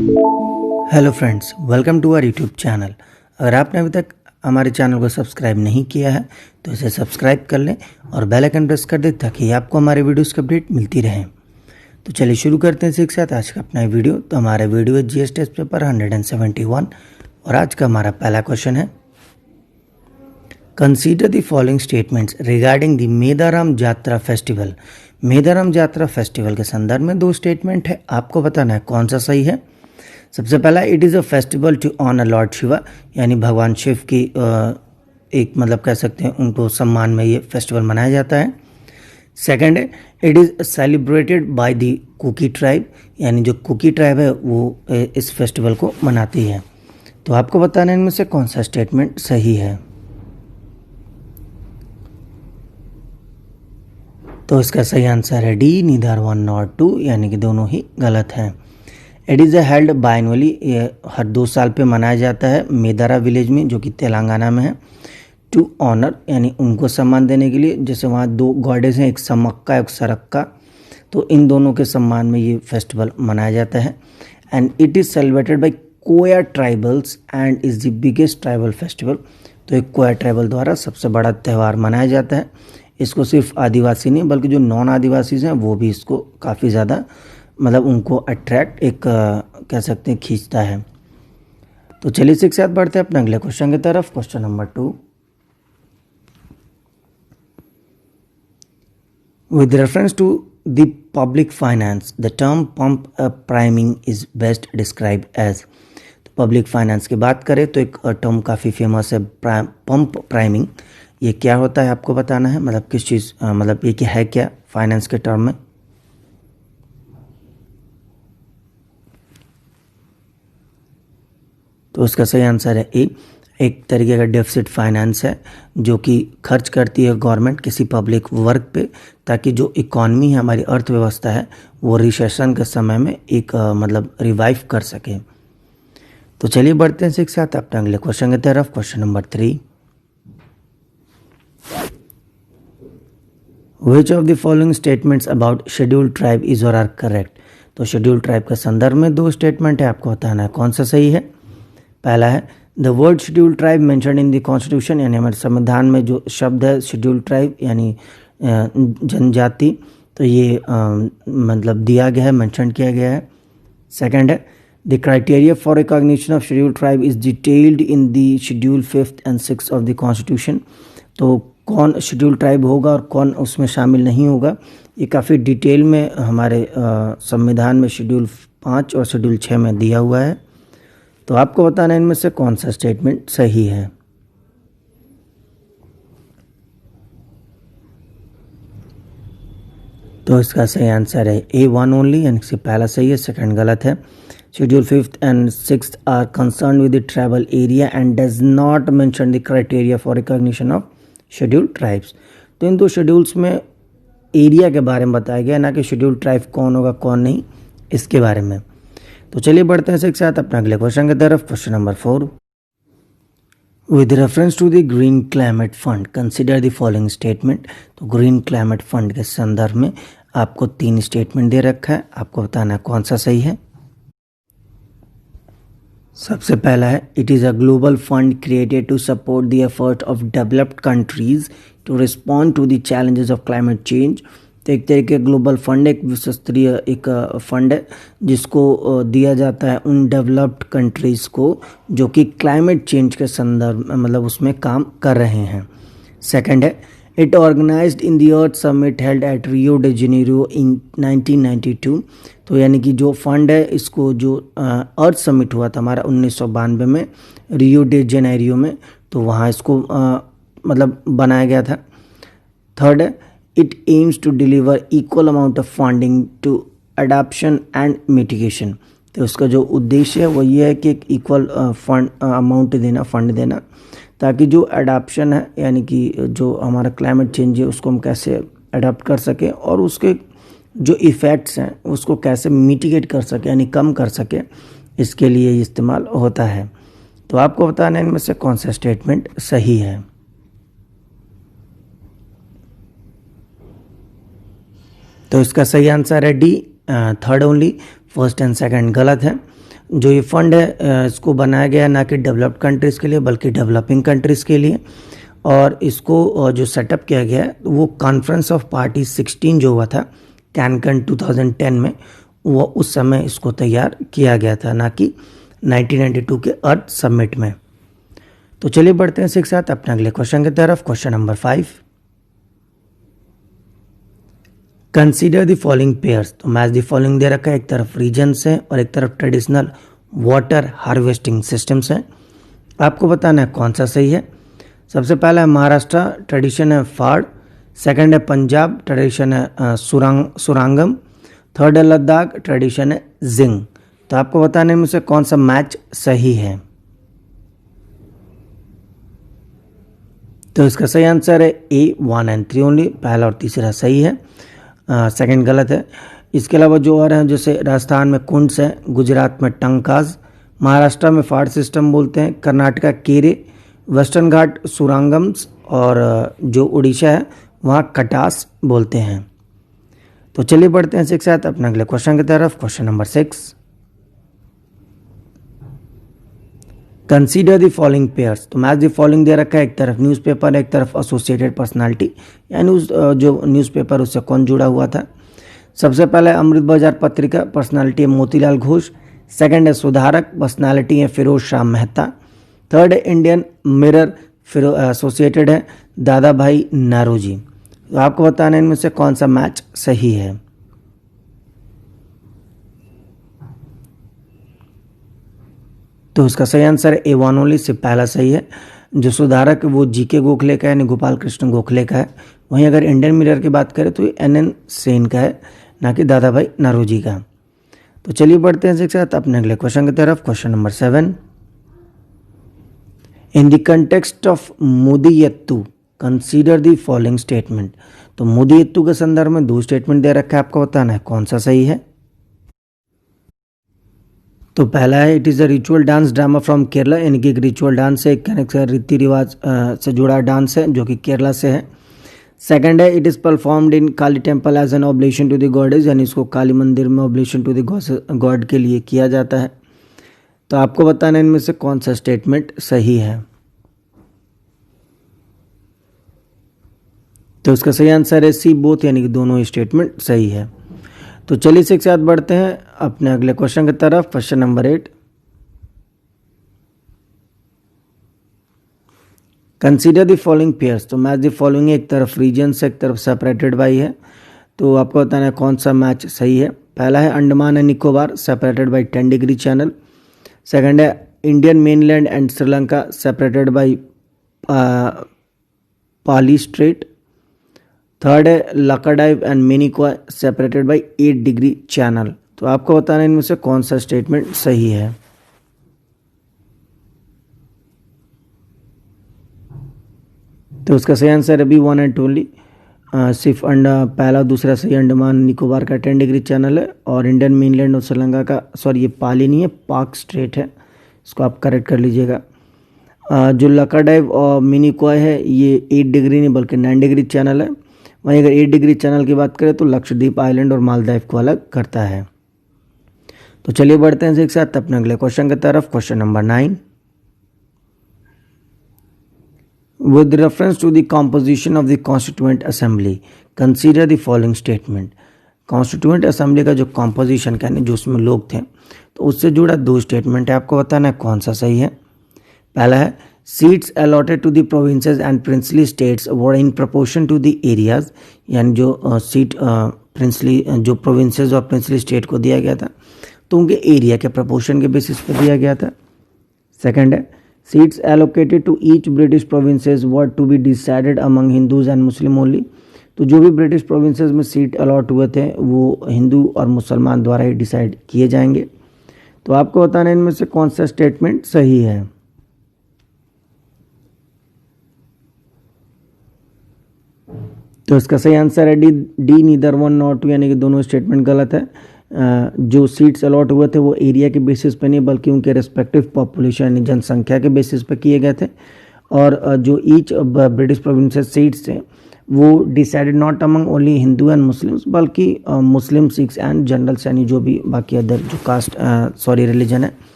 Hello friends, welcome to our YouTube channel. अगर आपने अभी तक हमारे चैनल को सब्सक्राइब नहीं किया है तो इसे सब्सक्राइब कर लें और बेल आइकन प्रेस कर दें ताकि आपको हमारे वीडियोस की अपडेट मिलती रहे। तो चलिए शुरू करते हैं इसी के साथ आज का अपना वीडियो। तो हमारा वीडियो है जीएस टेस्ट पेपर 171 और आज का हमारा पहला क्वेश्चन है, consider the following statements regarding the Medaram Jatra festival. Medaram Jatra festival के संदर्भ में दो स्टेटमेंट है, आपको बताना है कौन सा सही है। सबसे पहला, it is a festival to honour Lord Shiva, यानी भगवान शिव की एक कह सकते हैं उनको सम्मान में ये फेस्टिवल मनाया जाता है। सेकंड है, it is celebrated by the Kuki tribe, यानी जो कुकी ट्राइब है वो इस फेस्टिवल को मनाती है। तो आपको बताना है इनमें से कौन सा स्टेटमेंट सही है। तो इसका सही आंसर है डी, नीदर 1 नॉट 2, यानी कि दोनों ही गलत हैं। इट इज़ हेल्ड बाइनवली, ये हर 2 साल पे मनाया जाता है मेदारा विलेज में जो कि तेलंगाना में है। टू ऑनर, यानी उनको सम्मान देने के लिए, जैसे वहाँ 2 गॉडेस हैं, एक समक्का एक सरक्का, तो इन दोनों के सम्मान में ये फेस्टिवल मनाया जाता है। And it is celebrated by Koya tribals and is the biggest tribal festival. तो एक कोया ट्राइबल द्वारा सबसे बड़ा त्यौहार मनाया जाता है। इसको सिर्फ आदिवासी नहीं बल्कि जो नॉन आदिवासीज हैं वो भी इसको काफ़ी ज़्यादा उनको अट्रैक्ट कह सकते हैं खींचता है। तो चलिए इसी के साथ बढ़ते हैं अपने अगले क्वेश्चन की तरफ। Question number 2, with reference to the public finance the term pump priming is best describe as. तो पब्लिक फाइनेंस की बात करें तो एक टर्म काफ़ी फेमस है, पंप प्राइमिंग। ये क्या होता है आपको बताना है, किस चीज़ ये क्या है, क्या फाइनेंस के टर्म में। तो उसका सही आंसर है ए, एक तरीके का डेफिसिट फाइनेंस है जो कि खर्च करती है गवर्नमेंट किसी पब्लिक वर्क पे, ताकि जो इकॉनमी है, हमारी अर्थव्यवस्था है, वो रिसेशन के समय में एक रिवाइव कर सके। तो चलिए बढ़ते हैं इसी के साथ अपने अगले क्वेश्चन की तरफ। Question number 3, which of the following statements about scheduled tribe is और आर करेक्ट। तो शेड्यूल्ड ट्राइब के संदर्भ में 2 स्टेटमेंट है, आपको बताना है कौन सा सही है। पहला है, the word scheduled tribe mentioned in the constitution, यानी हमारे संविधान में जो शब्द है शेड्यूल्ड ट्राइब यानी जनजाति, तो ये दिया गया है, मेंशन किया गया है। सेकंड है, the criteria for recognition of scheduled tribe is detailed in the schedule 5th and 6th of the constitution. तो कौन शेड्यूल ट्राइब होगा और कौन उसमें शामिल नहीं होगा, ये काफ़ी डिटेल में हमारे संविधान में शेड्यूल 5 और शेड्यूल 6 में दिया हुआ है। तो आपको बताना है इनमें से कौन सा स्टेटमेंट सही है। तो इसका सही आंसर है ए, 1 ओनली, यानी कि पहला सही है, सेकंड गलत है। Schedule 5th and 6th are concern with the tribal area and does not mention the criteria for recognition of scheduled tribes. तो इन 2 शेड्यूल्स में एरिया के बारे में बताया गया, ना कि शेड्यूल्ड ट्राइब कौन होगा कौन नहीं, इसके बारे में। तो चलिए बढ़ते हैं इसी के साथ अपने अगले क्वेश्चन की तरफ। Question number 4, with reference to the green climate fund consider the following statement. तो ग्रीन क्लाइमेट फंड के संदर्भ में आपको 3 स्टेटमेंट दे रखा है, आपको बताना है कौन सा सही है। सबसे पहला है, it is a global fund created to support the effort of developed countries to respond to the challenges of climate change. तो एक तरीके ग्लोबल फंड एक विश्व स्तरीय एक फंड है जिसको दिया जाता है उन डेवलप्ड कंट्रीज़ को जो कि क्लाइमेट चेंज के संदर्भ उसमें काम कर रहे हैं। सेकंड है, it organised in the Earth Summit held at Rio de Janeiro in 1992। तो यानी कि जो फंड है इसको जो अर्थ समिट हुआ था हमारा 1992 में रियो डे जेनेरियो में, तो वहाँ इसको बनाया गया था। थर्ड है, it aims to deliver equal amount of funding to adoption and mitigation. तो उसका जो उद्देश्य है वो ये है कि एक इक्वल फंड देना ताकि जो अडॉप्शन है यानी कि जो हमारा क्लाइमेट चेंज है उसको हम कैसे अडॉप्ट कर सके और उसके जो इफ़ेक्ट्स हैं उसको कैसे मिटिगेट कर सके यानी कम कर सके, इसके लिए इस्तेमाल होता है। तो आपको बताना है इनमें से कौन सा स्टेटमेंट सही है। तो इसका सही आंसर है D, third only, first and second गलत है। जो ये फंड है इसको बनाया गया है ना कि डेवलप्ड कंट्रीज़ के लिए बल्कि डेवलपिंग कंट्रीज़ के लिए, और इसको जो सेटअप किया गया है वो कॉन्फ्रेंस ऑफ पार्टी 16 जो हुआ था कैनकन 2010 में, वो उस समय इसको तैयार किया गया था, ना कि 1992 के अर्थ समिट में। तो चलिए बढ़ते हैं इसी के साथ अपने अगले क्वेश्चन की तरफ। Question number 5, consider the following pairs. तो मैच द फॉलोइंग दे रखा है, एक तरफ रीजन्स है और एक तरफ ट्रेडिशनल वाटर हार्वेस्टिंग सिस्टम्स हैं। आपको बताना है कौन सा सही है। सबसे पहला है महाराष्ट्र, ट्रेडिशन है फाड़। सेकंड है पंजाब, ट्रेडिशन है सुरांगम। थर्ड है लद्दाख, ट्रेडिशन है जिंग। तो आपको बताने में से कौन सा मैच सही है। तो इसका सही आंसर है A 1 and 3 ओनली, पहला और तीसरा सही है, सेकंड गलत है। इसके अलावा जो और हैं जैसे राजस्थान में कुंड्स है, गुजरात में टंकाज, महाराष्ट्र में फाड़ सिस्टम बोलते हैं, कर्नाटका केरे, वेस्टर्न घाट सुरांगम्स, और जो उड़ीसा है वहाँ कटास बोलते हैं। तो चलिए बढ़ते हैं इसी के साथ अपने अगले क्वेश्चन की तरफ। Question number 6, consider the following pairs. तो मैच द फॉलोइंग दे रखा है, एक तरफ न्यूज़पेपर, एक तरफ एसोसिएटेड पर्सनालिटी, यानी जो न्यूज़पेपर उससे कौन जुड़ा हुआ था। सबसे पहले अमृत बाजार पत्रिका, पर्सनालिटी है मोतीलाल घोष। सेकंड है सुधारक, पर्सनालिटी है फिरोज शाह मेहता। थर्ड है इंडियन मिरर, फिर एसोसिएटेड है दादा भाई नारोजी। तो आपको बताना है इनमें से कौन सा मैच सही है। तो उसका सही आंसर है A 1 ओनली, से पहला सही है। जो सुधारक वो GK गोखले का है, यानी गोपाल कृष्ण गोखले का है। वहीं अगर इंडियन मिरर की बात करें तो ये NN सेन का है, ना कि दादा भाई नारोजी का। तो चलिए बढ़ते हैं इसके साथ अपने अगले क्वेश्चन की तरफ। Question number 7, in the context of Mudiyettu consider the following statement. तो मुदियत्तू के संदर्भ में 2 स्टेटमेंट दे रखा है, आपको बताना है कौन सा सही है। तो पहला है it is a ritual dance drama from Kerala, यानी कि एक रिचुअल डांस है, एक रीति रिवाज से जुड़ा डांस है जो कि केरला से है। सेकंड है it is performed in Kali temple as an oblation to the goddess, यानी इसको काली मंदिर में ऑब्लेशन टू द गॉड के लिए किया जाता है। तो आपको बताना है इनमें से कौन सा स्टेटमेंट सही है। तो इसका सही आंसर है C बोथ, यानी कि दोनों ही स्टेटमेंट सही है। तो चलिए इसी के साथ बढ़ते हैं अपने अगले क्वेश्चन की तरफ। Question number 8, consider the following pairs. तो मैच द फॉलोइंग, एक तरफ रीजन से एक तरफ सेपरेटेड बाई है। तो आपको बताना है कौन सा मैच सही है। पहला है Andaman and Nicobar, separated by 10 degree channel. Second है Indian mainland and Sri Lanka, separated by Palk strait. Third है Laccadive and Minicoy, separated by 8 degree channel. तो आपको बताना है इनमें से कौन सा स्टेटमेंट सही है। तो उसका सही आंसर है B 1 and 2 ओनली, सिर्फ पहला दूसरा सही अंडमान निकोबार का 10 डिग्री चैनल है, और इंडियन मेनलैंड और श्रीलंका का, सॉरी ये पाली नहीं है, पाक स्ट्रेट है, इसको आप करेक्ट कर लीजिएगा। जो लकाडाइव और मिनिकॉय है ये 8 डिग्री नहीं बल्कि 9 डिग्री चैनल है। वहीं अगर 8 डिग्री चैनल की बात करें तो लक्षद्वीप आइलैंड और मालदीव को अलग करता है। तो चलिए बढ़ते हैं एक साथ अपने अगले क्वेश्चन की तरफ। Question number 9, with reference to the composition of the constituent assembly consider the following statement. Constituent assembly का जो कॉम्पोजिशन यानी जो उसमें लोग थे, तो उससे जुड़ा 2 स्टेटमेंट है, आपको बताना है कौन सा सही है। पहला है seats allotted to the provinces and princely states were in proportion to the areas, यानी जो सीट प्रिंसली जो प्रोविंसेस और प्रिंसली स्टेट को दिया गया था तो उनके एरिया के प्रोपोर्शन के बेसिस पर दिया गया था। सेकंड है seats allocated to each British provinces were to be decided among Hindus and Muslim only. तो जो भी ब्रिटिश प्रोविंसेस में सीट अलॉट हुए थे वो हिंदू और मुसलमान द्वारा ही डिसाइड किए जाएंगे। तो आपको बताना है इनमें से कौन सा स्टेटमेंट सही है। तो इसका सही आंसर है डी नीदर 1 नॉर 2, यानी कि दोनों स्टेटमेंट गलत है। जो सीट्स अलॉट हुए थे वो एरिया के बेसिस पे नहीं बल्कि उनके रेस्पेक्टिव पॉपुलेशन यानी जनसंख्या के बेसिस पे किए गए थे, और जो ईच ब्रिटिश प्रोविंसेस सीट्स थे वो decided not among only Hindu and Muslims, बल्कि मुस्लिम, सिख्स एंड जनरल यानी जो भी बाकी अदर जो कास्ट रिलीजन है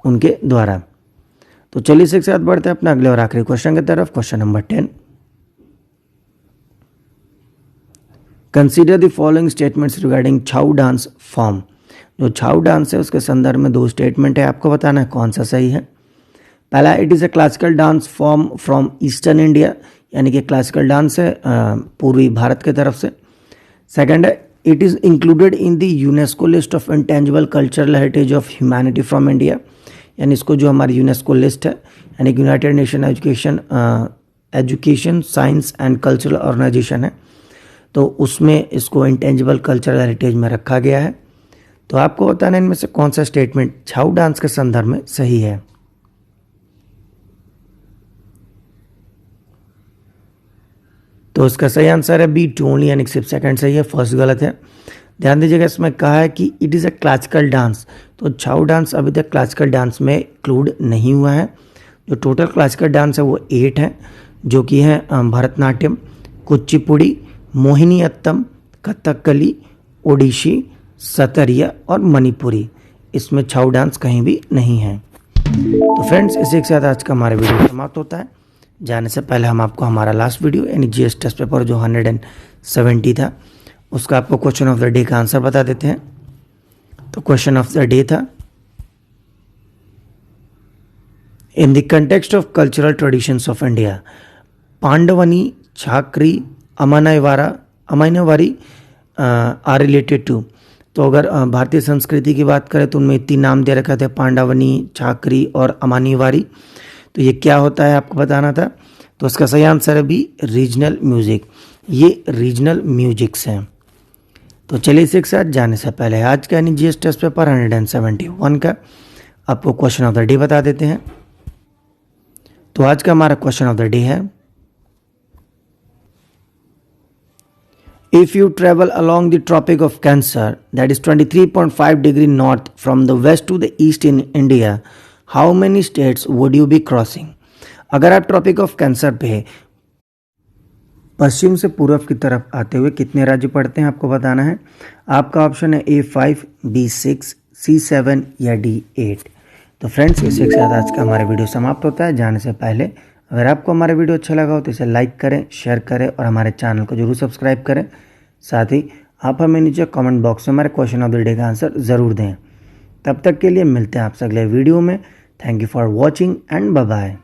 उनके द्वारा। तो चलिए इसी के साथ बढ़ते हैं अपना अगले और आखिरी क्वेश्चन की तरफ। Question number 10, consider the following statements regarding Chhau dance form. जो छाऊ डांस है उसके संदर्भ में 2 स्टेटमेंट है, आपको बताना है कौन सा सही है। पहला, it is a classical dance form from eastern India, यानी कि क्लासिकल डांस है पूर्वी भारत की तरफ से। सेकंड है, it is included in the UNESCO list of intangible cultural heritage of humanity from India, यानी इसको जो हमारी यूनेस्को लिस्ट है यानी कि United Nation Education Science and Cultural Organization है, तो उसमें इसको इंटेंजिबल कल्चरल हेरिटेज में रखा गया है। तो आपको बताना है इनमें से कौन सा स्टेटमेंट छाऊ डांस के संदर्भ में सही है। तो इसका सही आंसर है बी, टू ओनली, यानी सिर्फ सेकंड सही है, फर्स्ट गलत है। ध्यान दीजिएगा, इसमें कहा है कि it is a classical dance, तो छाऊ डांस अभी तक क्लासिकल डांस में इंक्लूड नहीं हुआ है। जो टोटल क्लासिकल डांस है वो 8 है, जो कि है भरतनाट्यम, कुचिपुड़ी, मोहिनीअट्टम, कथकली, ओडिशी, सतरिया और मणिपुरी। इसमें छाऊ डांस कहीं भी नहीं है। तो फ्रेंड्स, इसी के साथ आज का हमारा वीडियो समाप्त होता है। जाने से पहले हम आपको हमारा लास्ट वीडियो यानी जीएस टेस्ट पेपर जो 170 था उसका आपको क्वेश्चन ऑफ द डे का आंसर बता देते हैं। तो क्वेश्चन ऑफ द डे था, in the context of cultural traditions of India, Pandavani, Chhakri, अमाइनवारी आर रिलेटेड टू। तो अगर भारतीय संस्कृति की बात करें तो उनमें 3 नाम दे रखा थे, पांडवनी, छाकरी और अमानिवारी। तो ये क्या होता है आपको बताना था। तो इसका सही आंसर है बी, रीजनल म्यूजिक। ये रीजनल म्यूजिक्स हैं। तो चलिए इसी के साथ जाने से पहले आज का यानी जीएस टेस्ट पेपर 171 का आपको क्वेश्चन ऑफ द डे बता देते हैं। तो आज का हमारा क्वेश्चन ऑफ द डे है, if you travel along the Tropic of Cancer, that is 23.5 degree north from the west to the east in India, how many states would you be crossing? अगर आप tropic of cancer पे पश्चिम से पूर्व की तरफ आते हुए कितने राज्य पड़ते हैं आपको बताना है। आपका ऑप्शन है A5, B6, C7 या D8। तो फ्रेंड्स, इसी के साथ आज का हमारा वीडियो समाप्त होता है। जाने से पहले अगर आपको हमारा वीडियो अच्छा लगा हो तो इसे लाइक करें, शेयर करें और हमारे चैनल को जरूर सब्सक्राइब करें। साथ ही आप हमें नीचे कमेंट बॉक्स में हमारे क्वेश्चन ऑफ द डे का आंसर ज़रूर दें। तब तक के लिए मिलते हैं आपसे अगले वीडियो में। Thank you for watching and bye bye.